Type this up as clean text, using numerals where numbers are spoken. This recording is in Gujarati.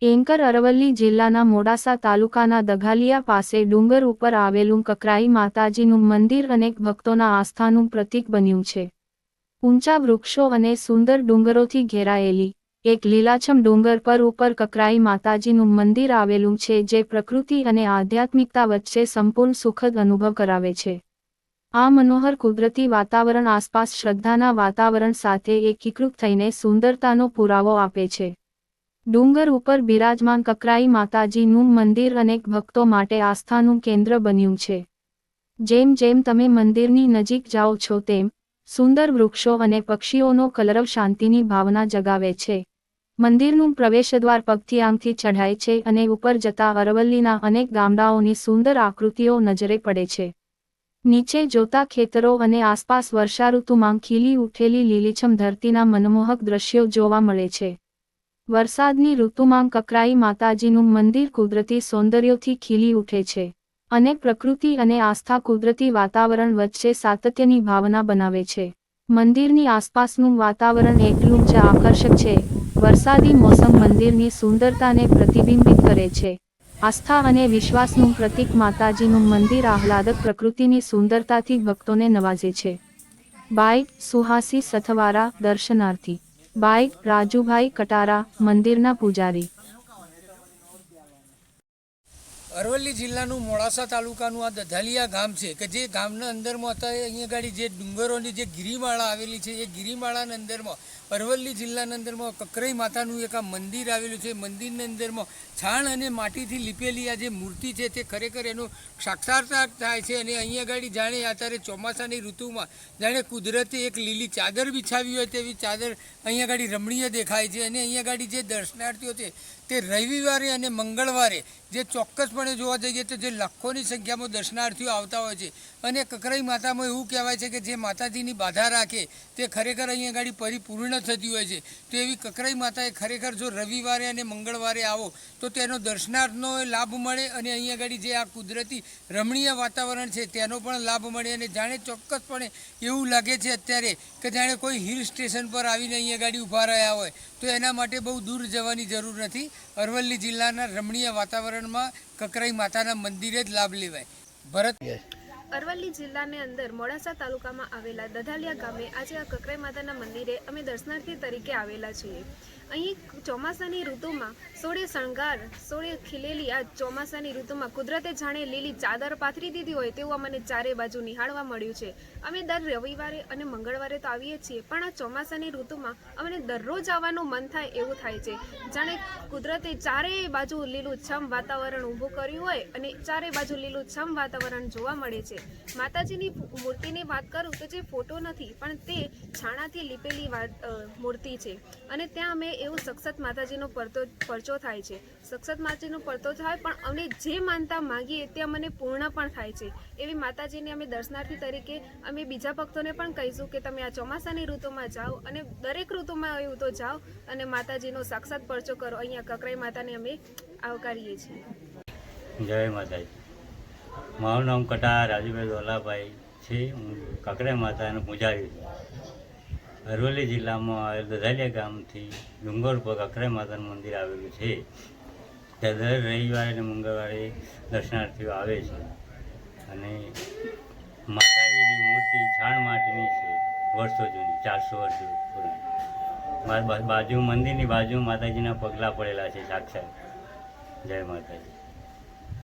એન્કર અરવલ્લી જિલ્લાના મોડાસા તાલુકાના દઘાલિયા પાસે ડુંગર ઉપર આવેલું કકરાઈ માતાજીનું મંદિર અનેક ભક્તોના આસ્થાનું પ્રતીક બન્યું છે. ઊંચા વૃક્ષો અને સુંદર ડુંગરોથી ઘેરાયેલી એક લીલાછમ ડુંગર પર ઉપર કકરાઈ માતાજીનું મંદિર આવેલું છે, જે પ્રકૃતિ અને આધ્યાત્મિકતા વચ્ચે સંપૂર્ણ સુખદ અનુભવ કરાવે છે. આ મનોહર કુદરતી વાતાવરણ આસપાસ શ્રદ્ધાના વાતાવરણ સાથે એકીકૃત થઈને સુંદરતાનો પુરાવો આપે છે. ડુંગર ઉપર બિરાજમાન કકરાઈ માતાજીનું મંદિર અનેક ભક્તો માટે આસ્થાનું કેન્દ્ર બન્યું છે. જેમ જેમ તમે મંદિરની નજીક જાઓ છો તેમ સુંદર વૃક્ષો અને પક્ષીઓનો કલરવ શાંતિની ભાવના જગાવે છે. મંદિરનું પ્રવેશદ્વાર પગથિયાંથી ચઢાય છે અને ઉપર જતા અરવલ્લીના અનેક ગામડાઓની સુંદર આકૃતિઓ નજરે પડે છે. નીચે જોતા ખેતરો અને આસપાસ વર્ષાઋતુમાં ખીલી ઉઠેલી લીલીછમ ધરતીના મનમોહક દ્રશ્યો જોવા મળે છે. વરસાદની ઋતુમાં કકરાઈ માતાજીનું મંદિર કુદરતી સૌંદર્યથી ખીલી ઉઠે છે અને પ્રકૃતિ અને આસ્થા કુદરતી વાતાવરણ વચ્ચે સાતત્યની ભાવના બનાવે છે. મંદિરની આસપાસનું વાતાવરણ એટલું જ આકર્ષક છે. વરસાદી મોસમ મંદિરની સુંદરતાને પ્રતિબિંબિત કરે છે. આસ્થા અને વિશ્વાસનું પ્રતીક માતાજીનું મંદિર આહલાદક પ્રકૃતિની સુંદરતાથી ભક્તોને નવાજે છે. બાઇટ સુહાસી સથવારા, દર્શનાર્થી. બાઇટ રાજુભાઈ કટારા, મંદિરના પૂજારી. અરવલ્લી જિલ્લાનું મોડાસા તાલુકાનું આ દઘાલિયા ગામ છે કે જે ગામના અંદરમાં અત્યારે અહીંયા ગાડી જે ડુંગરોની જે ગિરિમાળા આવેલી છે એ ગિરિમાળાના અંદરમાં અરવલ્લી જિલ્લાના અંદરમાં કકરાઈ માતાનું એક આ મંદિર આવેલું છે. મંદિરની અંદરમાં છાણ અને માટીથી લીપેલી આ જે મૂર્તિ છે તે ખરેખર એનું સાક્ષાત્કાર થાય છે. અને અહીંયા ગાડી જાણે અત્યારે ચોમાસાની ઋતુમાં જાણે કુદરતે એક લીલી ચાદર બિછાવી હોય તેવી ચાદર અહીંયા ગાડી રમણીય દેખાય છે. અને અહીંયા ગાડી જે દર્શનાર્થીઓ છે તે રવિવારે અને મંગળવારે જે ચોક્કસપણે જોવા જઈએ તો જે લાખોની સંખ્યામાં દર્શનાર્થીઓ આવતા હોય છે. અને કકરાઈ માતામાં એવું કહેવાય છે કે જે માતાજીની બાધા રાખે તે ખરેખર અહીંયા ગાડી પરિપૂર્ણ થતી હોય છે. તો એવી કકરાઈ માતાએ ખરેખર જો રવિવારે અને મંગળવારે આવો તો તેનો દર્શનાર્થનો લાભ મળે અને અહીંયા ગાડી જે આ કુદરતી રમણીય વાતાવરણ છે તેનો પણ લાભ મળે. અને જાણે ચોક્કસપણે એવું લાગે છે અત્યારે કે જાણે કોઈ હિલ સ્ટેશન પર આવીને અહીંયા ગાડી ઊભા રહ્યા હોય. તો એના માટે બહુ દૂર જવાની જરૂર નથી. અરવલ્લી જિલ્લાના રમણીય વાતાવરણમાં કકરાઈ માતાના મંદિરે જ લાભ લેવાય. ભરત. અરવલ્લી જિલ્લાની અંદર મોડાસા તાલુકામાં આવેલા દઘાલિયા ગામે આજે આ કકરાઈ માતાના મંદિરે અમે દર્શનાર્થી તરીકે આવેલા છીએ. અહીં ચોમાસાની ઋતુમાં સોળે શણગાર, સોળે ખીલેલી આ ચોમાસાની ઋતુમાં કુદરતે જાણે લીલી ચાદર પાથરી દીધી હોય તેવું અમને ચારે બાજુ નિહાળવા મળ્યું છે. અમે દર રવિવારે અને મંગળવારે તો આવીએ છીએ, પણ આ ચોમાસાની ઋતુમાં અમને દરરોજ આવવાનું મન થાય એવું થાય છે. જાણે કુદરતે ચારે બાજુ લીલું છમ વાતાવરણ ઊભું કર્યું હોય અને ચારે બાજુ લીલું છમ વાતાવરણ જોવા મળે છે. માતાજીની મૂર્તિની વાત કરું તો જે ફોટો નથી પણ તે છાણાથી લીપેલી મૂર્તિ છે. અને ત્યાં અમે એવું સખત માતાજીનો પરચો થાય છે. સખત માતાજીનો પરચો થાય પણ અમને જે માનતા માગીએ તે અમને પૂર્ણ પણ થાય છે. એવી માતાજીને અમે દર્શનાર્થી તરીકે અમે બીજા ભક્તોને પણ કહીશું કે તમે આ ચોમાસાની ઋતુમાં જાઓ અને દરેક ઋતુમાં એવું તો જાઓ અને માતાજીનો સાક્ષાત પરચો કરો. અહીંયા કકરાઈ માતાને અમે આવકારીએ છીએ. જય માતાજી. મારું નામ કટારા રાજુભાઈ દોલાભાઈ છે. હું કકરાઈ માતાનો પૂજારી છું. અરવલ્લી જિલ્લામાં આવેલ દઘાલિયા ગામથી ડુંગર પર કકરાઈ માતાનું મંદિર આવેલું છે. ત્યાં દર રવિવારે અને મંગળવારે દર્શનાર્થીઓ આવે છે. અને માતાજીની મૂર્તિ છાણ માટીની છે, વર્ષો જૂની, 400 વર્ષ જૂની. બાજુ મંદિરની બાજુ માતાજીના પગલાં પડેલા છે સાક્ષાત. જય માતાજી.